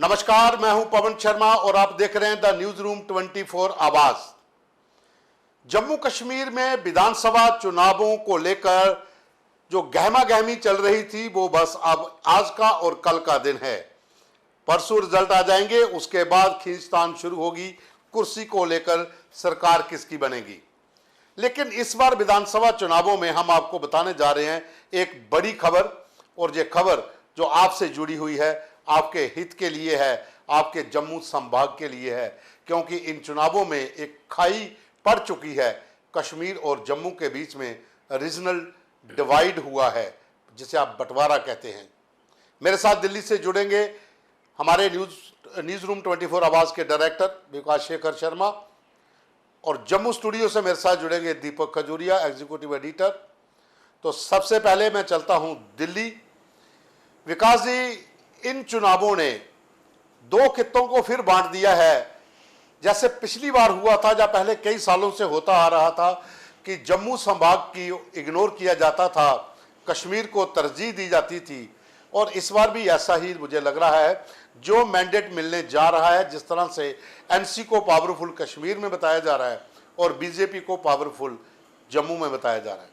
नमस्कार, मैं हूं पवन शर्मा और आप देख रहे हैं द न्यूज रूम 24 आवाज। जम्मू कश्मीर में विधानसभा चुनावों को लेकर जो गहमा गहमी चल रही थी वो बस अब आज का और कल का दिन है। परसों रिजल्ट आ जाएंगे, उसके बाद खींचतान शुरू होगी, कुर्सी को लेकर सरकार किसकी बनेगी। लेकिन इस बार विधानसभा चुनावों में हम आपको बताने जा रहे हैं एक बड़ी खबर, और ये खबर जो आपसे जुड़ी हुई है, आपके हित के लिए है, आपके जम्मू संभाग के लिए है, क्योंकि इन चुनावों में एक खाई पड़ चुकी है। कश्मीर और जम्मू के बीच में रीजनल डिवाइड हुआ है, जिसे आप बंटवारा कहते हैं। मेरे साथ दिल्ली से जुड़ेंगे हमारे न्यूज रूम 24 आवाज के डायरेक्टर विकास शेखर शर्मा, और जम्मू स्टूडियो से मेरे साथ जुड़ेंगे दीपक खजूरिया, एग्जीक्यूटिव एडिटर। तो सबसे पहले मैं चलता हूं दिल्ली। विकास जी, इन चुनावों ने दो खित्तों को फिर बांट दिया है, जैसे पिछली बार हुआ था, या पहले कई सालों से होता आ रहा था कि जम्मू संभाग की इग्नोर किया जाता था, कश्मीर को तरजीह दी जाती थी। और इस बार भी ऐसा ही मुझे लग रहा है। जो मैंडेट मिलने जा रहा है, जिस तरह से एनसी को पावरफुल कश्मीर में बताया जा रहा है और बीजेपी को पावरफुल जम्मू में बताया जा रहा है।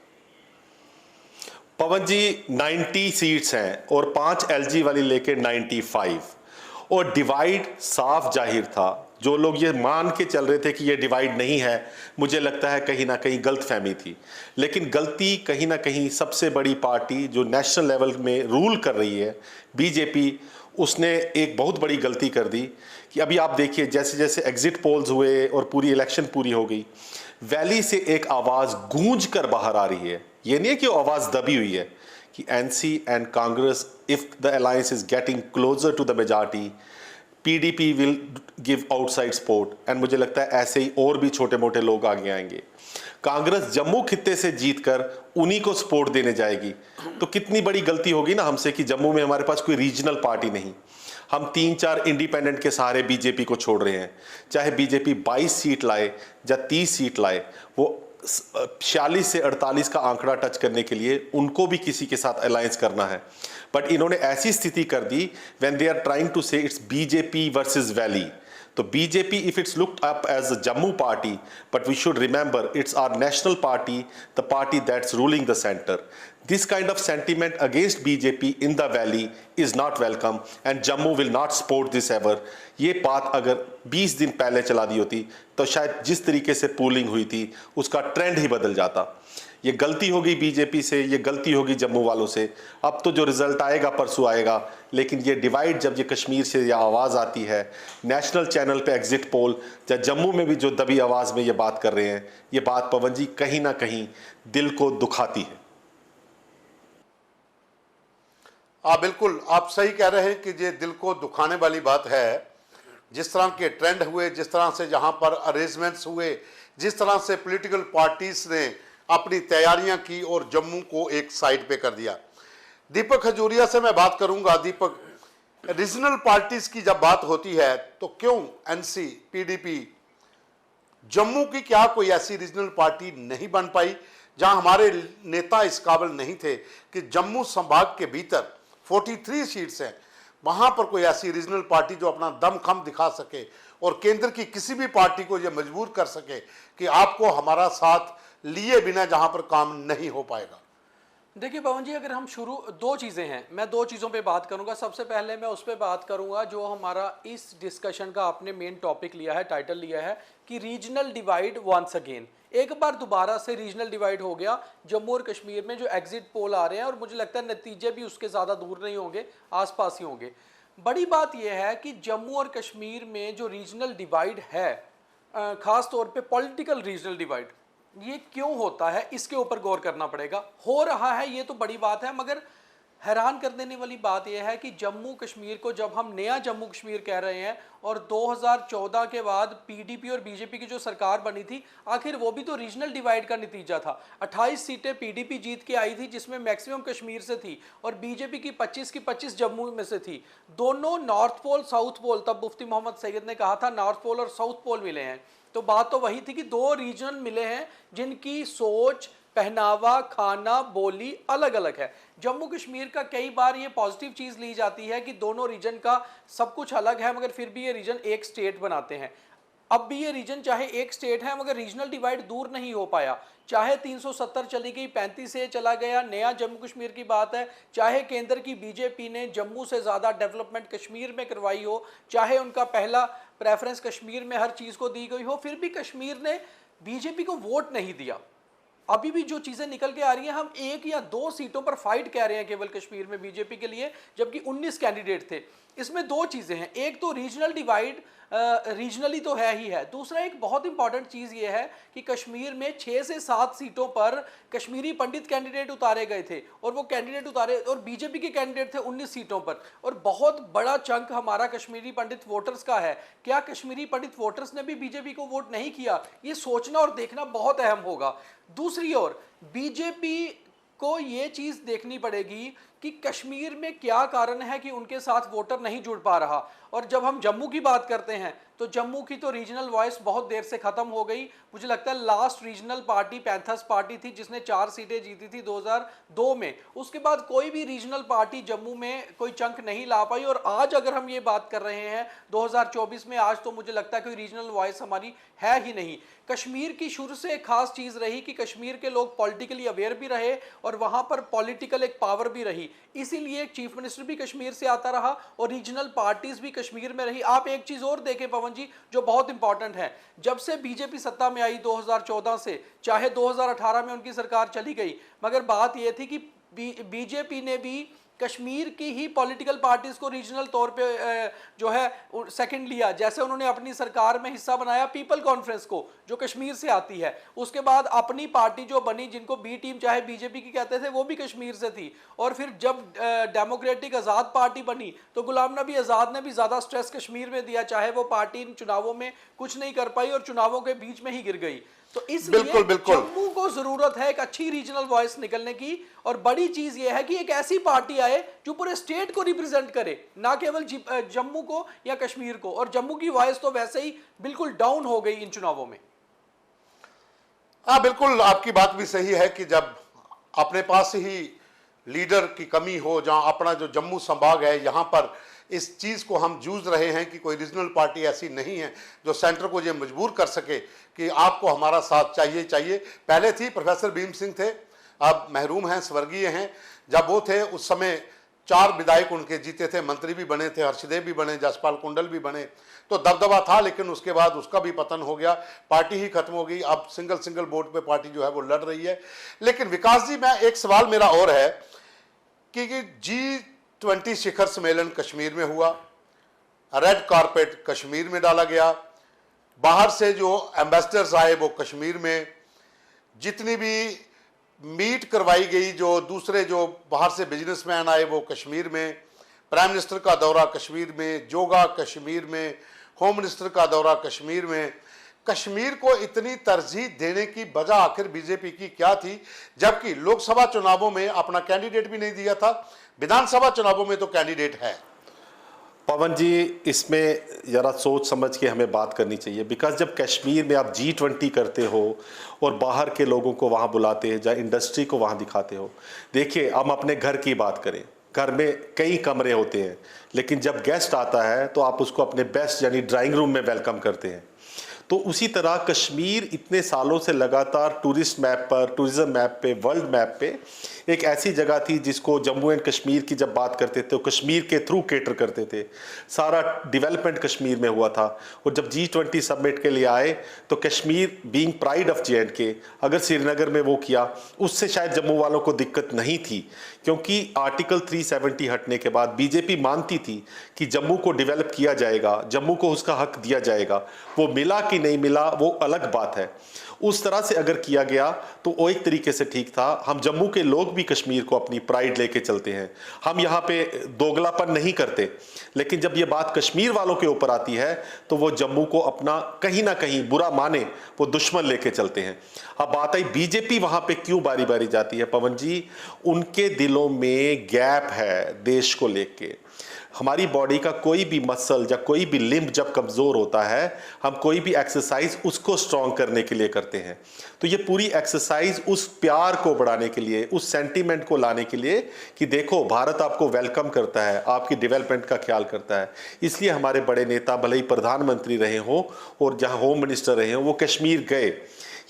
पवन जी, 90 सीट्स हैं और 5 एलजी वाली लेके 95, और डिवाइड साफ जाहिर था। जो लोग ये मान के चल रहे थे कि ये डिवाइड नहीं है, मुझे लगता है कहीं ना कहीं गलतफहमी थी। लेकिन गलती कहीं ना कहीं सबसे बड़ी पार्टी जो नेशनल लेवल में रूल कर रही है, बीजेपी, उसने एक बहुत बड़ी गलती कर दी कि अभी आप देखिए, जैसे जैसे एग्जिट पोल्स हुए और पूरी इलेक्शन पूरी हो गई, वैली से एक आवाज़ गूंज कर बाहर आ रही है। ये नहीं है कि वो आवाज़ दबी हुई है कि NC and Congress, if the alliance is getting closer to the majority, PDP will give outside support. And मुझे लगता है ऐसे ही और भी छोटे मोटे लोग आगे आएंगे। कांग्रेस जम्मू खित्ते से जीतकर उन्हीं को सपोर्ट देने जाएगी। तो कितनी बड़ी गलती होगी ना हमसे कि जम्मू में हमारे पास कोई रीजनल पार्टी नहीं, हम 3-4 इंडिपेंडेंट के सहारे बीजेपी को छोड़ रहे हैं। चाहे बीजेपी 22 सीट लाए या 30 सीट लाए, वो 46 से 48 का आंकड़ा टच करने के लिए उनको भी किसी के साथ अलायंस करना है। बट इन्होंने ऐसी स्थिति कर दी when they are trying to say it's BJP versus valley. तो BJP, if it's looked up as a Jammu party, but we should remember it's our national party, the party that's ruling the center. This kind of sentiment against BJP in the valley is not welcome, and Jammu will not support this ever. ये बात अगर 20 दिन पहले चला दी होती तो शायद जिस तरीके से पोलिंग हुई थी उसका ट्रेंड ही बदल जाता। ये गलती होगी बीजेपी से, ये गलती होगी जम्मू वालों से। अब तो जो रिजल्ट आएगा परसों आएगा, लेकिन ये डिवाइड जब ये कश्मीर से ये आवाज़ आती है, नेशनल चैनल पे एग्जिट पोल, या जम्मू में भी जो दबी आवाज़ में ये बात कर रहे हैं, ये बात पवन जी कहीं ना कहीं दिल को दुखाती है। बिल्कुल आप सही कह रहे हैं कि ये दिल को दुखाने वाली बात है। जिस तरह के ट्रेंड हुए, जिस तरह से जहां पर अरेंजमेंट्स हुए, जिस तरह से पॉलिटिकल पार्टीज ने अपनी तैयारियां की और जम्मू को एक साइड पे कर दिया। दीपक खजूरिया से मैं बात करूंगा। दीपक, रीजनल पार्टीज की जब बात होती है तो क्यों एनसी, पीडीपी, जम्मू की क्या कोई ऐसी रीजनल पार्टी नहीं बन पाई, जहां हमारे नेता इस काबिल नहीं थे कि जम्मू संभाग के भीतर 43 सीट्स हैं, वहां पर कोई ऐसी रीजनल पार्टी जो अपना दमखम दिखा सके और केंद्र की किसी भी पार्टी को यह मजबूर कर सके कि आपको हमारा साथ लिए बिना जहां पर काम नहीं हो पाएगा। देखिए पवन जी, अगर हम दो चीज़ें हैं, मैं दो चीज़ों पे बात करूंगा। सबसे पहले मैं उस पर बात करूंगा जो हमारा इस डिस्कशन का आपने मेन टॉपिक लिया है, टाइटल लिया है कि रीजनल डिवाइड वंस अगेन। एक बार दोबारा से रीजनल डिवाइड हो गया जम्मू और कश्मीर में। जो एग्जिट पोल आ रहे हैं, और मुझे लगता है नतीजे भी उसके ज़्यादा दूर नहीं होंगे, आसपास ही होंगे। बड़ी बात यह है कि जम्मू और कश्मीर में जो रीजनल डिवाइड है, ख़ास तौर पे पॉलिटिकल रीजनल डिवाइड, ये क्यों होता है, इसके ऊपर गौर करना पड़ेगा। हो रहा है ये तो बड़ी बात है, मगर हैरान कर देने वाली बात यह है कि जम्मू कश्मीर को जब हम नया जम्मू कश्मीर कह रहे हैं, और 2014 के बाद पीडीपी और बीजेपी की जो सरकार बनी थी, आखिर वो भी तो रीजनल डिवाइड का नतीजा था। 28 सीटें पीडीपी जीत के आई थी, जिसमें मैक्सिमम कश्मीर से थी, और बीजेपी की 25 जम्मू में से थी। दोनों नॉर्थ पोल साउथ पोल, तब मुफ्ती मोहम्मद सैयद ने कहा था नॉर्थ पोल और साउथ पोल मिले हैं। तो बात तो वही थी कि दो रीजन मिले हैं जिनकी सोच, पहनावा, खाना, बोली अलग अलग है। जम्मू कश्मीर का कई बार ये पॉजिटिव चीज़ ली जाती है कि दोनों रीजन का सब कुछ अलग है, मगर फिर भी ये रीजन एक स्टेट बनाते हैं। अब भी ये रीजन चाहे एक स्टेट है, मगर रीजनल डिवाइड दूर नहीं हो पाया। चाहे 370 चली गई, 35 से चला गया, नया जम्मू कश्मीर की बात है, चाहे केंद्र की बीजेपी ने जम्मू से ज़्यादा डेवलपमेंट कश्मीर में करवाई हो, चाहे उनका पहला प्रेफरेंस कश्मीर में हर चीज़ को दी गई हो, फिर भी कश्मीर ने बीजेपी को वोट नहीं दिया। अभी भी जो चीज़ें निकल के आ रही हैं, हम 1 या 2 सीटों पर फाइट कह रहे हैं केवल कश्मीर में बीजेपी के लिए, जबकि 19 कैंडिडेट थे। इसमें 2 चीज़ें हैं, एक तो रीजनल डिवाइड, रीजनली तो है ही है। दूसरा एक बहुत इंपॉर्टेंट चीज़ ये है कि कश्मीर में 6 से 7 सीटों पर कश्मीरी पंडित कैंडिडेट उतारे गए थे, और वो कैंडिडेट उतारे और बीजेपी के कैंडिडेट थे 19 सीटों पर, और बहुत बड़ा चंक हमारा कश्मीरी पंडित वोटर्स का है। क्या कश्मीरी पंडित वोटर्स ने भी बीजेपी को वोट नहीं किया? ये सोचना और देखना बहुत अहम होगा। दूसरी ओर बीजेपी को ये चीज़ देखनी पड़ेगी कि कश्मीर में क्या कारण है कि उनके साथ वोटर नहीं जुड़ पा रहा। और जब हम जम्मू की बात करते हैं तो जम्मू की तो रीजनल वॉइस बहुत देर से ख़त्म हो गई। मुझे लगता है last regional party panthers party थी जिसने 4 सीटें जीती थी 2002 में। उसके बाद कोई भी रीजनल पार्टी जम्मू में कोई चंक नहीं ला पाई। और आज अगर हम ये बात कर रहे हैं 2024 में, आज तो मुझे लगता है कोई रीजनल वॉइस हमारी है ही नहीं। कश्मीर की शुरू से एक खास चीज़ रही कि कश्मीर के लोग पॉलिटिकली अवेयर भी रहे और वहाँ पर पॉलिटिकल एक पावर भी रही, इसीलिए चीफ मिनिस्टर भी कश्मीर से आता रहा और रीजनल पार्टीज भी कश्मीर में रही। आप एक चीज़ और देखें पवन जी, जो बहुत इंपॉर्टेंट है, जब से बीजेपी सत्ता में आई 2014 से, चाहे 2018 में उनकी सरकार चली गई, मगर बात यह थी कि बीजेपी ने भी कश्मीर की ही पॉलिटिकल पार्टीज को रीजनल तौर पे जो है सेकंड लिया। जैसे उन्होंने अपनी सरकार में हिस्सा बनाया पीपल कॉन्फ्रेंस को, जो कश्मीर से आती है। उसके बाद अपनी पार्टी जो बनी, जिनको बी टीम चाहे बीजेपी की कहते थे, वो भी कश्मीर से थी। और फिर जब डेमोक्रेटिक आज़ाद पार्टी बनी तो गुलाम नबी आज़ाद ने भी ज़्यादा स्ट्रेस कश्मीर में दिया, चाहे वो पार्टी इन चुनावों में कुछ नहीं कर पाई और चुनावों के बीच में ही गिर गई। तो इसलिए जम्मू को जरूरत है एक अच्छी रीजनल वॉइस निकलने की। और बड़ी चीज यह है कि एक ऐसी पार्टी आए जो पूरे स्टेट को रिप्रेजेंट करे, ना केवल जम्मू को या कश्मीर को। और जम्मू की वॉइस तो वैसे ही बिल्कुल डाउन हो गई इन चुनावों में। हाँ, बिल्कुल आपकी बात भी सही है कि जब अपने पास ही लीडर की कमी हो, जहां अपना जो जम्मू संभाग है, यहां पर इस चीज़ को हम जूझ रहे हैं कि कोई रीजनल पार्टी ऐसी नहीं है जो सेंटर को ये मजबूर कर सके कि आपको हमारा साथ चाहिए। पहले थी, प्रोफेसर भीम सिंह थे, अब महरूम हैं, स्वर्गीय हैं। जब वो थे उस समय 4 विधायक उनके जीते थे, मंत्री भी बने थे, हर्षदेव भी बने, जसपाल कुंडल भी बने, तो दबदबा था। लेकिन उसके बाद उसका भी पतन हो गया, पार्टी ही खत्म हो गई। अब सिंगल वोट पे पार्टी जो है वो लड़ रही है। लेकिन विकास जी, मैं एक सवाल मेरा और है कि G20 शिखर सम्मेलन कश्मीर में हुआ, रेड कारपेट कश्मीर में डाला गया, बाहर से जो एम्बेसडर्स आए वो कश्मीर में, जितनी भी मीट करवाई गई, जो दूसरे जो बाहर से बिजनेसमैन आए वो कश्मीर में, प्राइम मिनिस्टर का दौरा कश्मीर में, जोगा कश्मीर में, होम मिनिस्टर का दौरा कश्मीर में। कश्मीर को इतनी तरजीह देने की वजह आखिर बीजेपी की क्या थी, जबकि लोकसभा चुनावों में अपना कैंडिडेट भी नहीं दिया था, विधानसभा चुनावों में तो कैंडिडेट है। पवन जी, इसमें ज़रा सोच समझ के हमें बात करनी चाहिए। बिकॉज जब कश्मीर में आप G20 करते हो और बाहर के लोगों को वहाँ बुलाते हैं, जहाँ इंडस्ट्री को वहाँ दिखाते हो, देखिए हम अपने घर की बात करें, घर में कई कमरे होते हैं, लेकिन जब गेस्ट आता है तो आप उसको अपने बेस्ट यानी ड्राइंग रूम में वेलकम करते हैं। तो उसी तरह कश्मीर इतने सालों से लगातार टूरिस्ट मैप पर, टूरिज्म मैप पे, वर्ल्ड मैप पे एक ऐसी जगह थी जिसको जम्मू एंड कश्मीर की जब बात करते थे तो कश्मीर के थ्रू केटर करते थे, सारा डेवलपमेंट कश्मीर में हुआ था। और जब G20 समिट के लिए आए तो Kashmir being pride of J&K, अगर श्रीनगर में वो किया, उससे शायद जम्मू वालों को दिक्कत नहीं थी, क्योंकि आर्टिकल 370 हटने के बाद बीजेपी मानती थी कि जम्मू को डेवलप किया जाएगा, जम्मू को उसका हक दिया जाएगा। वो मिला कि नहीं मिला वो अलग बात है। उस तरह से अगर किया गया तो वो एक तरीके से ठीक था। हम जम्मू के लोग भी कश्मीर को अपनी प्राइड लेके चलते हैं, हम यहाँ पे दोगलापन नहीं करते। लेकिन जब ये बात कश्मीर वालों के ऊपर आती है तो वो जम्मू को अपना कहीं ना कहीं बुरा माने वो दुश्मन लेके चलते हैं। अब बात आई बीजेपी वहाँ पे क्यों बारी बारी जाती है। पवन जी, उनके दिलों में गैप है देश को लेके। हमारी बॉडी का कोई भी मसल या कोई भी लिम्ब जब कमज़ोर होता है, हम कोई भी एक्सरसाइज उसको स्ट्रॉन्ग करने के लिए करते हैं। तो ये पूरी एक्सरसाइज उस प्यार को बढ़ाने के लिए, उस सेंटीमेंट को लाने के लिए कि देखो भारत आपको वेलकम करता है, आपकी डेवलपमेंट का ख्याल करता है। इसलिए हमारे बड़े नेता भले ही प्रधानमंत्री रहे हों और जहां होम मिनिस्टर रहे हों, वो कश्मीर गए।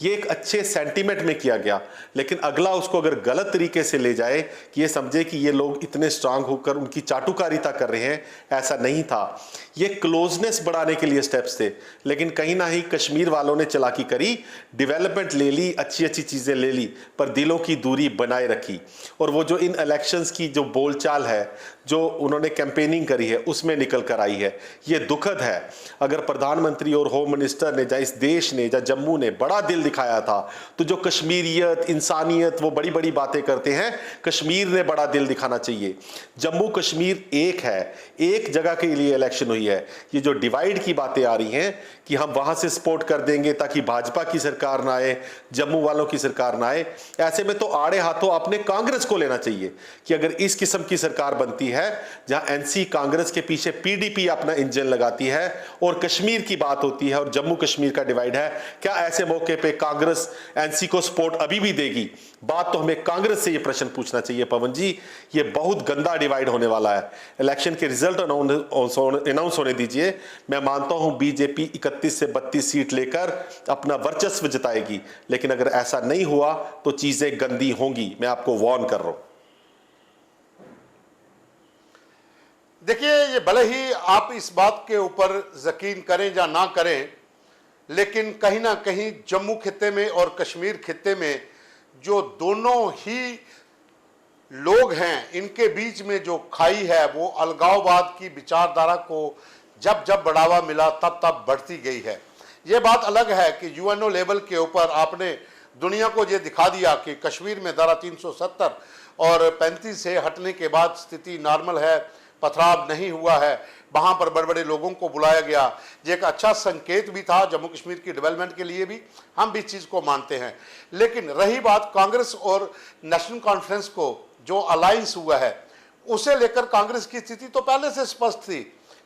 ये एक अच्छे सेंटीमेंट में किया गया, लेकिन अगला उसको अगर गलत तरीके से ले जाए कि ये समझे कि ये लोग इतने स्ट्रांग होकर उनकी चाटुकारिता कर रहे हैं, ऐसा नहीं था। ये क्लोजनेस बढ़ाने के लिए स्टेप्स थे, लेकिन कहीं ना कहीं कश्मीर वालों ने चालाकी करी, डेवलपमेंट ले ली, अच्छी अच्छी चीज़ें ले ली, पर दिलों की दूरी बनाए रखी। और वो जो इन इलेक्शंस की जो बोलचाल है, जो उन्होंने कैंपेनिंग करी है, उसमें निकल कर आई है। ये दुखद है। अगर प्रधानमंत्री और होम मिनिस्टर ने या इस देश ने या जम्मू ने बड़ा दिल दिखाया था, तो जो कश्मीरियत, इंसानियत, वो बड़ी बड़ी बातें करते हैं, कश्मीर ने बड़ा दिल दिखाना चाहिए। जम्मू कश्मीर एक है, एक जगह के लिए इलेक्शन हुई है। ये जो डिवाइड की बातें आ रही हैं कि हम वहां से सपोर्ट कर देंगे ताकि भाजपा की सरकार ना आए, जम्मू वालों की सरकार ना आए, ऐसे में तो आड़े हाथों अपने कांग्रेस को लेना चाहिए कि अगर इस किस्म की सरकार बनती है जहां एनसी कांग्रेस के पीछे पीडीपी अपना इंजन लगाती है और कश्मीर की बात होती है और जम्मू कश्मीर का डिवाइड है, क्या ऐसे मौके पे कांग्रेस एनसी को सपोर्ट अभी भी देगी? बात तो हमें कांग्रेस से ये प्रश्न पूछना चाहिए। पवन जी, ये बहुत गंदा डिवाइड होने वाला है। इलेक्शन के रिजल्ट अनाउंस होने दीजिए। मैं मानता हूं बीजेपी 31 से 32 सीट लेकर अपना वर्चस्व जताएगी, लेकिन अगर ऐसा नहीं हुआ तो चीजें गंदी होंगी। मैं आपको वार्न कर रहा हूं। देखिए, ये भले ही आप इस बात के ऊपर यकीन करें या ना करें, लेकिन कहीं ना कहीं जम्मू खित्ते में और कश्मीर खित्ते में जो दोनों ही लोग हैं, इनके बीच में जो खाई है, वो अलगाववाद की विचारधारा को जब जब बढ़ावा मिला तब तब बढ़ती गई है। ये बात अलग है कि यूएनओ लेवल के ऊपर आपने दुनिया को ये दिखा दिया कि कश्मीर में धारा 370 और 35 से हटने के बाद स्थिति नॉर्मल है, पथराव नहीं हुआ है, वहाँ पर बड़े बड़े लोगों को बुलाया गया। ये एक अच्छा संकेत भी था जम्मू कश्मीर की डेवलपमेंट के लिए भी, हम भी इस चीज़ को मानते हैं। लेकिन रही बात कांग्रेस और नेशनल कॉन्फ्रेंस को जो अलायंस हुआ है, उसे लेकर कांग्रेस की स्थिति तो पहले से स्पष्ट थी,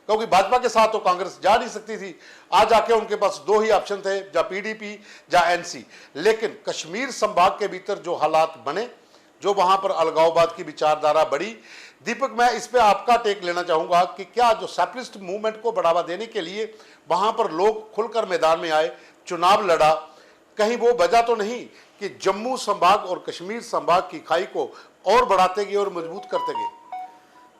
क्योंकि भाजपा के साथ तो कांग्रेस जा नहीं सकती थी। आज आके उनके पास दो ही ऑप्शन थे, या पीडीपी या एनसी। लेकिन कश्मीर संभाग के भीतर जो हालात बने, जो वहां पर अलगाववाद की विचारधारा बढ़ी, दीपक, मैं इस पे आपका टेक लेना चाहूंगा कि क्या जो सेपरेटिस्ट मूवमेंट को बढ़ावा देने के लिए वहां पर लोग खुलकर मैदान में आए, चुनाव लड़ा, कहीं वो वजह तो नहीं कि जम्मू संभाग और कश्मीर संभाग की खाई को और बढ़ाते गए और मजबूत करते गए?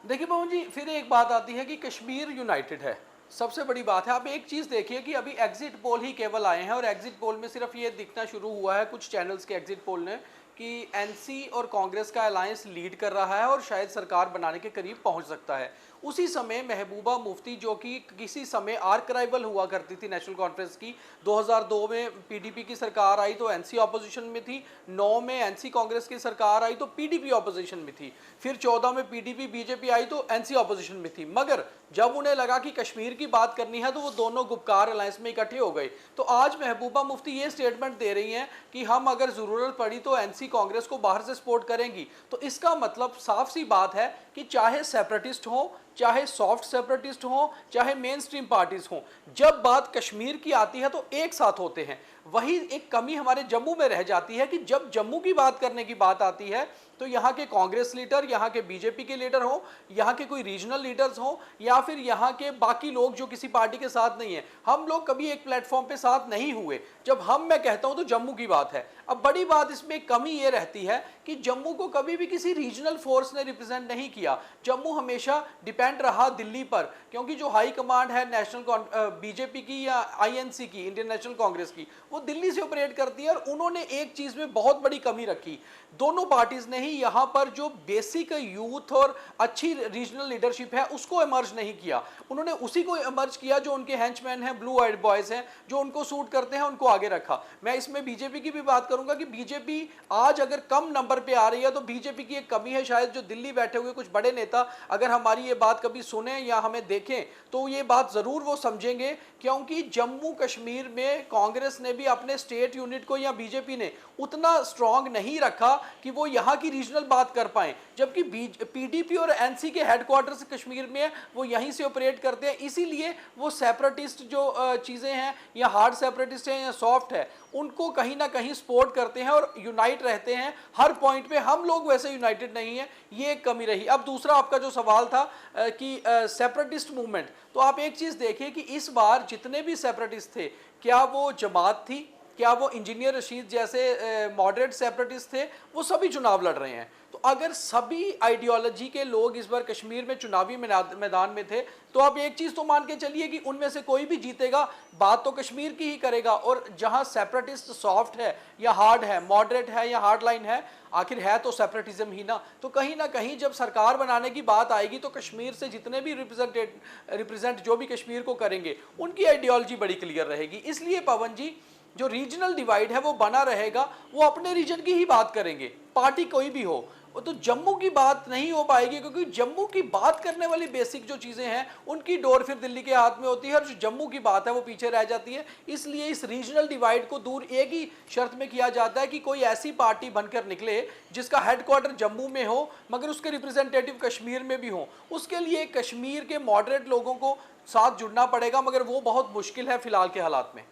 देखिए पवन जी, फिर एक बात आती है कि कश्मीर यूनाइटेड है, सबसे बड़ी बात है। आप एक चीज़ देखिए कि अभी एग्जिट पोल ही केवल आए हैं और एग्जिट पोल में सिर्फ ये दिखना शुरू हुआ है कुछ चैनल्स के एग्जिट पोल ने कि एनसी और कांग्रेस का अलायंस लीड कर रहा है और शायद सरकार बनाने के करीब पहुंच सकता है। उसी समय महबूबा मुफ्ती, जो कि किसी समय आर्क राइवल हुआ करती थी नेशनल कॉन्फ्रेंस की, 2002 में पीडीपी की सरकार आई तो एनसी ऑपोजिशन में थी, 9 में एनसी कांग्रेस की सरकार आई तो पीडीपी ऑपोजिशन में थी, फिर 14 में पीडीपी बीजेपी आई तो एनसी ऑपोजिशन में थी। मगर जब उन्हें लगा कि कश्मीर की बात करनी है तो वो दोनों गुपकार अलायंस में इकट्ठे हो गए। तो आज महबूबा मुफ्ती ये स्टेटमेंट दे रही हैं कि हम अगर ज़रूरत पड़ी तो एनसी कांग्रेस को बाहर से सपोर्ट करेंगी। तो इसका मतलब साफ सी बात है कि चाहे सेपरेटिस्ट हो, चाहे सॉफ्ट सेपरेटिस्ट हो, चाहे मेन स्ट्रीम पार्टीज हो, जब बात कश्मीर की आती है तो एक साथ होते हैं। वही एक कमी हमारे जम्मू में रह जाती है कि जब जम्मू की बात करने की बात आती है तो यहाँ के कांग्रेस लीडर, यहाँ के बीजेपी के लीडर हो, यहाँ के कोई रीजनल लीडर्स हो, या फिर यहाँ के बाकी लोग जो किसी पार्टी के साथ नहीं है, हम लोग कभी एक प्लेटफॉर्म पे साथ नहीं हुए। जब मैं कहता हूँ तो जम्मू की बात है। अब बड़ी बात इसमें कमी ये रहती है कि जम्मू को कभी भी किसी रीजनल फोर्स ने रिप्रेजेंट नहीं किया। जम्मू हमेशा डिपेंड रहा दिल्ली पर, क्योंकि जो हाई कमांड है नेशनल बीजेपी की या आईएनसी की, इंडियन नेशनल कांग्रेस की, वो दिल्ली से ऑपरेट करती है। और उन्होंने एक चीज में बहुत बड़ी कमी रखी, दोनों पार्टीज ने ही यहाँ पर जो बेसिक यूथ और अच्छी रीजनल लीडरशिप है उसको इमर्ज नहीं किया। उन्होंने उसी को इमर्ज किया जो उनके हेंचमैन हैं, ब्लू आइड बॉयज हैं, जो उनको सूट करते हैं, उनको आगे रखा। मैं इसमें बीजेपी की भी बात करूंगा कि बीजेपी आज अगर कम नंबर नंबर पे आ रही है। तो बीजेपी की एक कमी है शायद, जो दिल्ली बैठे हुए कुछ बड़े नेता अगर हमारी ये बात कभी सुने या हमें देखें तो ये बात जरूर वो समझेंगे, क्योंकि जम्मू कश्मीर में कांग्रेस ने भी अपने स्टेट यूनिट को या बीजेपी ने उतना स्ट्रांग नहीं रखा कि वो यहाँ की रीजनल बात कर पाए, जबकि पीडीपी और एनसी के हेडक्वार्टर्स कश्मीर में है, वो यहीं से ऑपरेट करते हैं। इसीलिए वो सेपरेटिस्ट जो चीज़ें हैं या हार्ड सेपरेटिस्ट हैं या सॉफ्ट है, उनको कहीं ना कहीं सपोर्ट करते हैं और यूनाइट रहते हैं हर पॉइंट पे। हम लोग वैसे यूनाइटेड नहीं है, ये एक कमी रही। अब दूसरा आपका जो सवाल था कि सेपरेटिस्ट मूवमेंट, तो आप एक चीज़ देखिए कि इस बार जितने भी सेपरेटिस्ट थे, क्या वो जमात थी, क्या वो इंजीनियर रशीद जैसे मॉडरेट सेपरेटिस्ट थे, वो सभी चुनाव लड़ रहे हैं। तो अगर सभी आइडियोलॉजी के लोग इस बार कश्मीर में चुनावी मैदान में थे, तो आप एक चीज़ तो मान के चलिए कि उनमें से कोई भी जीतेगा बात तो कश्मीर की ही करेगा। और जहां सेपरेटिस्ट सॉफ्ट है या हार्ड है, मॉडरेट है या हार्ड लाइन है, आखिर है तो सेपरेटिज्म ही ना। तो कहीं ना कहीं जब सरकार बनाने की बात आएगी तो कश्मीर से जितने भी रिप्रेजेंट जो भी कश्मीर को करेंगे, उनकी आइडियोलॉजी बड़ी क्लियर रहेगी। इसलिए पवन जी, जो रीजनल डिवाइड है वो बना रहेगा, वो अपने रीजन की ही बात करेंगे, पार्टी कोई भी हो। तो जम्मू की बात नहीं हो पाएगी, क्योंकि जम्मू की बात करने वाली बेसिक जो चीज़ें हैं उनकी डोर फिर दिल्ली के हाथ में होती है, और जो जम्मू की बात है वो पीछे रह जाती है। इसलिए इस रीजनल डिवाइड को दूर एक ही शर्त में किया जाता है कि कोई ऐसी पार्टी बनकर निकले जिसका हेडक्वार्टर जम्मू में हो मगर उसके रिप्रेजेंटेटिव कश्मीर में भी हो। उसके लिए कश्मीर के मॉडरेट लोगों को साथ जुड़ना पड़ेगा, मगर वो बहुत मुश्किल है फिलहाल के हालात में।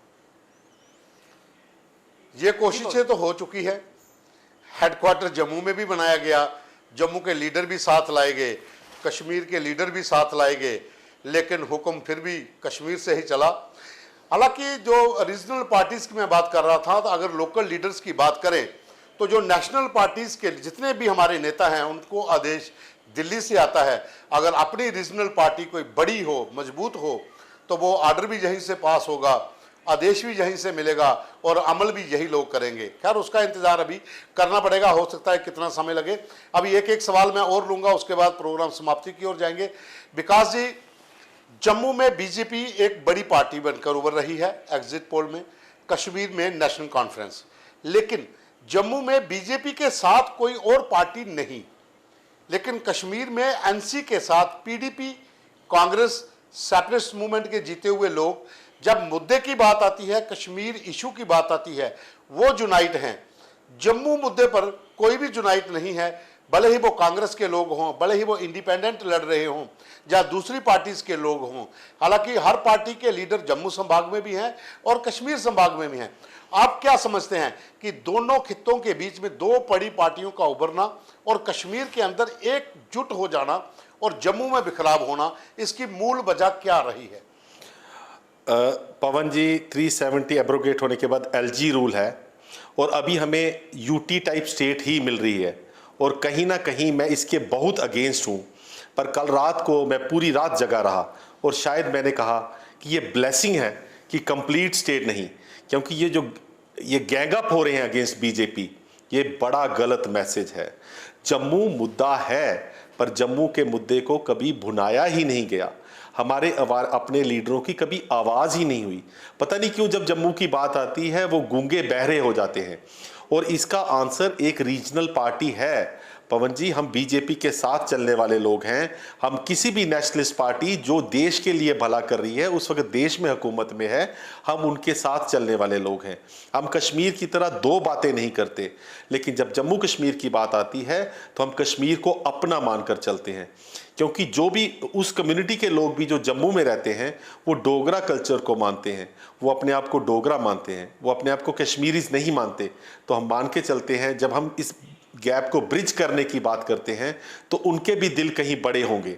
ये कोशिशें तो हो चुकी है, हेडक्वार्टर जम्मू में भी बनाया गया, जम्मू के लीडर भी साथ लाए गए, कश्मीर के लीडर भी साथ लाए गए, लेकिन हुक्म फिर भी कश्मीर से ही चला। हालांकि जो रीजनल पार्टीज की मैं बात कर रहा था, तो अगर लोकल लीडर्स की बात करें तो जो नेशनल पार्टीज के जितने भी हमारे नेता हैं उनको आदेश दिल्ली से आता है। अगर अपनी रीजनल पार्टी कोई बड़ी हो, मजबूत हो, तो वो आर्डर भी यहीं से पास होगा, आदेश भी यहीं से मिलेगा और अमल भी यही लोग करेंगे। खैर उसका इंतजार अभी करना पड़ेगा, हो सकता है कितना समय लगे। अभी एक एक सवाल मैं और लूंगा, उसके बाद प्रोग्राम समाप्ति की ओर जाएंगे। विकास जी, जम्मू में बीजेपी एक बड़ी पार्टी बनकर उभर रही है एग्जिट पोल में, कश्मीर में नेशनल कॉन्फ्रेंस, लेकिन जम्मू में बीजेपी के साथ कोई और पार्टी नहीं, लेकिन कश्मीर में एनसी के साथ पीडीपी, कांग्रेस, सेपरेटिस्ट मूवमेंट के जीते हुए लोग, जब मुद्दे की बात आती है, कश्मीर इशू की बात आती है, वो यूनाइट हैं। जम्मू मुद्दे पर कोई भी यूनाइट नहीं है, भले ही वो कांग्रेस के लोग हों, भले ही वो इंडिपेंडेंट लड़ रहे हों या दूसरी पार्टीज के लोग हों। हालांकि हर पार्टी के लीडर जम्मू संभाग में भी हैं और कश्मीर संभाग में भी हैं। आप क्या समझते हैं कि दोनों खित्तों के बीच में दो बड़ी पार्टियों का उभरना और कश्मीर के अंदर एकजुट हो जाना और जम्मू में बिखराव होना, इसकी मूल वजह क्या रही है? पवन जी, 370 एब्रोगेट होने के बाद एलजी रूल है और अभी हमें यूटी टाइप स्टेट ही मिल रही है, और कहीं ना कहीं मैं इसके बहुत अगेंस्ट हूँ। पर कल रात को मैं पूरी रात जगा रहा और शायद मैंने कहा कि ये ब्लेसिंग है कि कंप्लीट स्टेट नहीं, क्योंकि ये गैंग अप हो रहे हैं अगेंस्ट बीजेपी, ये बड़ा गलत मैसेज है। जम्मू मुद्दा है, पर जम्मू के मुद्दे को कभी भुनाया ही नहीं गया। हमारे अपने लीडरों की कभी आवाज़ ही नहीं हुई। पता नहीं क्यों जब जम्मू की बात आती है वो गूंगे बहरे हो जाते हैं, और इसका आंसर एक रीजनल पार्टी है। पवन जी, हम बीजेपी के साथ चलने वाले लोग हैं। हम किसी भी नेशनलिस्ट पार्टी जो देश के लिए भला कर रही है, उस वक्त देश में हुकूमत में है, हम उनके साथ चलने वाले लोग हैं। हम कश्मीर की तरह दो बातें नहीं करते, लेकिन जब जम्मू कश्मीर की बात आती है तो हम कश्मीर को अपना मानकर चलते हैं, क्योंकि जो भी उस कम्युनिटी के लोग भी जो जम्मू में रहते हैं वो डोगरा कल्चर को मानते हैं, वो अपने आप को डोगरा मानते हैं, वो अपने आप को कश्मीरीज नहीं मानते। तो हम मान के चलते हैं जब हम इस गैप को ब्रिज करने की बात करते हैं तो उनके भी दिल कहीं बड़े होंगे।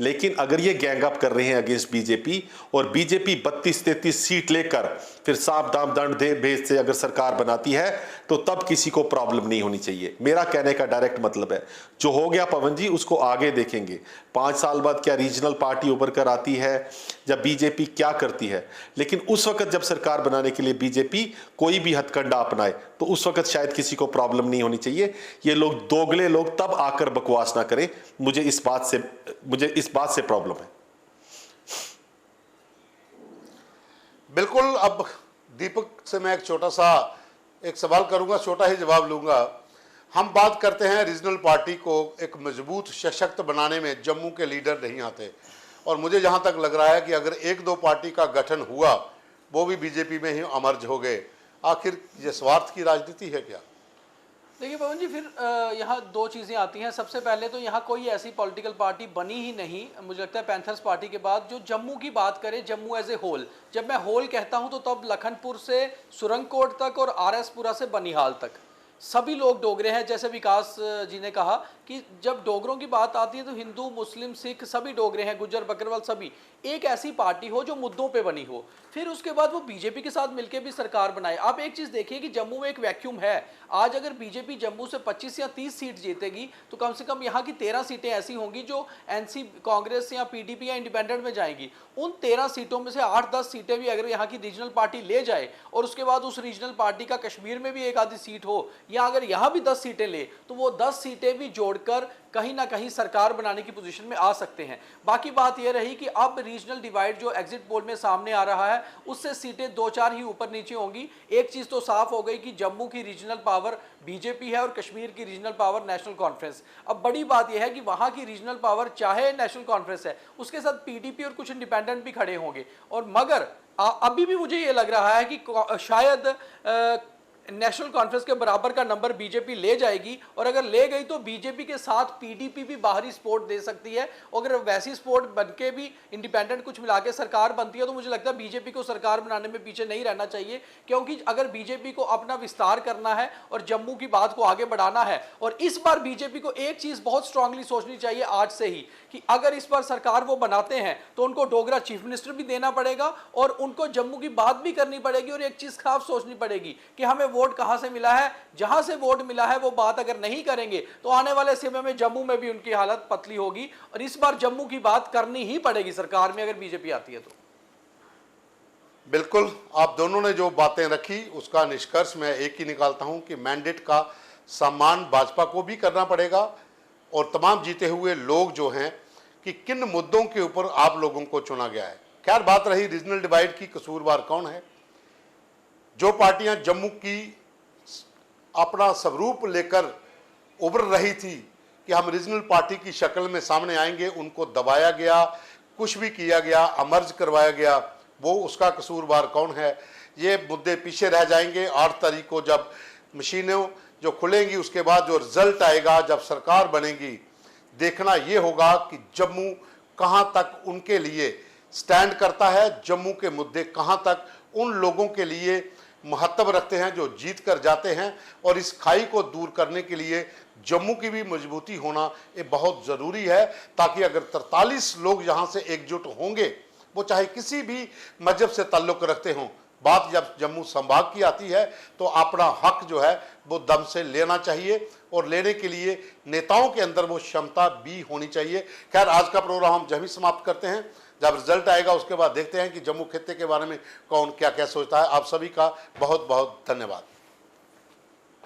लेकिन अगर ये गैंग अप कर रहे हैं अगेंस्ट बीजेपी और बीजेपी 32-33 सीट लेकर फिर साफ दाम दंड दे भेज से अगर सरकार बनाती है तो तब किसी को प्रॉब्लम नहीं होनी चाहिए। मेरा कहने का डायरेक्ट मतलब है, जो हो गया पवन जी उसको आगे देखेंगे। 5 साल बाद क्या रीजनल पार्टी उभर कर आती है, जब बीजेपी क्या करती है, लेकिन उस वक्त जब सरकार बनाने के लिए बीजेपी कोई भी हथकंडा अपनाए तो उस वक्त शायद किसी को प्रॉब्लम नहीं होनी चाहिए। ये लोग दोगले लोग तब आकर बकवास ना करें, मुझे इस बात से प्रॉब्लम है। बिल्कुल। अब दीपक से मैं एक छोटा सा एक सवाल करूंगा, छोटा ही जवाब लूंगा। हम बात करते हैं रीजनल पार्टी को एक मजबूत सशक्त बनाने में जम्मू के लीडर नहीं आते, और मुझे जहां तक लग रहा है कि अगर एक दो पार्टी का गठन हुआ वो भी बीजेपी में ही अमर्ज हो गए। आखिर ये स्वार्थ की राजनीति है क्या? देखिए पवन जी, फिर यहाँ दो चीज़ें आती हैं। सबसे पहले तो यहाँ कोई ऐसी पॉलिटिकल पार्टी बनी ही नहीं, मुझे लगता है पैंथर्स पार्टी के बाद। जो जम्मू की बात करें, जम्मू एज ए होल, जब मैं होल कहता हूँ तो तब लखनपुर से सुरंगकोट तक और RS-पुरा से बनिहाल तक सभी लोग डोगरे हैं। जैसे विकास जी ने कहा कि जब डोगरों की बात आती है तो हिंदू, मुस्लिम, सिख सभी डोगरे हैं, गुज्जर, बकरवाल सभी। एक ऐसी पार्टी हो जो मुद्दों पे बनी हो, फिर उसके बाद वो बीजेपी के साथ मिलकर भी सरकार बनाए। आप एक चीज़ देखिए कि जम्मू में एक वैक्यूम है। आज अगर बीजेपी जम्मू से 25 या 30 सीट जीतेगी तो कम से कम यहाँ की 13 सीटें ऐसी होंगी जो NC, कांग्रेस या PDP या इंडिपेंडेंट में जाएंगी। उन 13 सीटों में से 8-10 सीटें भी अगर यहाँ की रीजनल पार्टी ले जाए और उसके बाद उस रीजनल पार्टी का कश्मीर में भी एक आधी सीट हो, या अगर यहाँ भी 10 सीटें ले तो वो 10 सीटें भी जोड़कर कहीं ना कहीं सरकार बनाने की पोजीशन में आ सकते हैं। बाकी बात यह रही कि अब रीजनल डिवाइड जो एग्जिट पोल में सामने आ रहा है उससे सीटें 2-4 ही ऊपर नीचे होंगी। एक चीज तो साफ हो गई कि जम्मू की रीजनल पावर बीजेपी है और कश्मीर की रीजनल पावर नेशनल कॉन्फ्रेंस। अब बड़ी बात यह है कि वहां की रीजनल पावर चाहे नेशनल कॉन्फ्रेंस है, उसके साथ PDP और कुछ इंडिपेंडेंट भी खड़े होंगे। और मगर अभी भी मुझे ये लग रहा है कि शायद नेशनल कॉन्फ्रेंस के बराबर का नंबर बीजेपी ले जाएगी, और अगर ले गई तो बीजेपी के साथ PDP भी बाहरी सपोर्ट दे सकती है। अगर वैसी सपोर्ट बनके भी इंडिपेंडेंट कुछ मिला के सरकार बनती है तो मुझे लगता है बीजेपी को सरकार बनाने में पीछे नहीं रहना चाहिए, क्योंकि अगर बीजेपी को अपना विस्तार करना है और जम्मू की बात को आगे बढ़ाना है, और इस बार बीजेपी को एक चीज बहुत स्ट्रांगली सोचनी चाहिए आज से ही कि अगर इस बार सरकार वो बनाते हैं तो उनको डोगरा चीफ मिनिस्टर भी देना पड़ेगा और उनको जम्मू की बात भी करनी पड़ेगी, और एक चीज खास सोचनी पड़ेगी कि हमें वोट कहां से मिला है। जहां से वोट मिला है वो बात अगर नहीं करेंगे तो आने वाले समय में जम्मू में भी उनकी हालत पतली होगी, और इस बार जम्मू की बात करनी ही पड़ेगी सरकार में अगर बीजेपी आती है तो। बिल्कुल, आप दोनों ने जो बातें रखी उसका निष्कर्ष मैं एक ही निकालता हूं कि मैंडेट का सम्मान भाजपा को भी करना पड़ेगा, और तमाम जीते हुए लोग जो हैं कि किन मुद्दों के ऊपर आप लोगों को चुना गया है। खैर, बात रही रीजनल डिवाइड की, कसूरवार कौन है? जो पार्टियां जम्मू की अपना स्वरूप लेकर उभर रही थी कि हम रीजनल पार्टी की शक्ल में सामने आएंगे, उनको दबाया गया, कुछ भी किया गया, अमर्ज करवाया गया। वो उसका कसूरवार कौन है? ये मुद्दे पीछे रह जाएंगे। 8 तारीख को जब मशीनें जो खुलेंगी उसके बाद जो रिजल्ट आएगा, जब सरकार बनेगी, देखना ये होगा कि जम्मू कहां तक उनके लिए स्टैंड करता है, जम्मू के मुद्दे कहां तक उन लोगों के लिए महत्व रखते हैं जो जीत कर जाते हैं। और इस खाई को दूर करने के लिए जम्मू की भी मजबूती होना ये बहुत ज़रूरी है, ताकि अगर 43 लोग यहाँ से एकजुट होंगे, वो चाहे किसी भी मजहब से ताल्लुक़ रखते हों, बात जब जम्मू संभाग की आती है तो अपना हक जो है वो दम से लेना चाहिए, और लेने के लिए नेताओं के अंदर वो क्षमता भी होनी चाहिए। खैर, आज का प्रोग्राम हम जब ही समाप्त करते हैं, जब रिजल्ट आएगा उसके बाद देखते हैं कि जम्मू खित्ते के बारे में कौन क्या क्या सोचता है। आप सभी का बहुत बहुत धन्यवाद।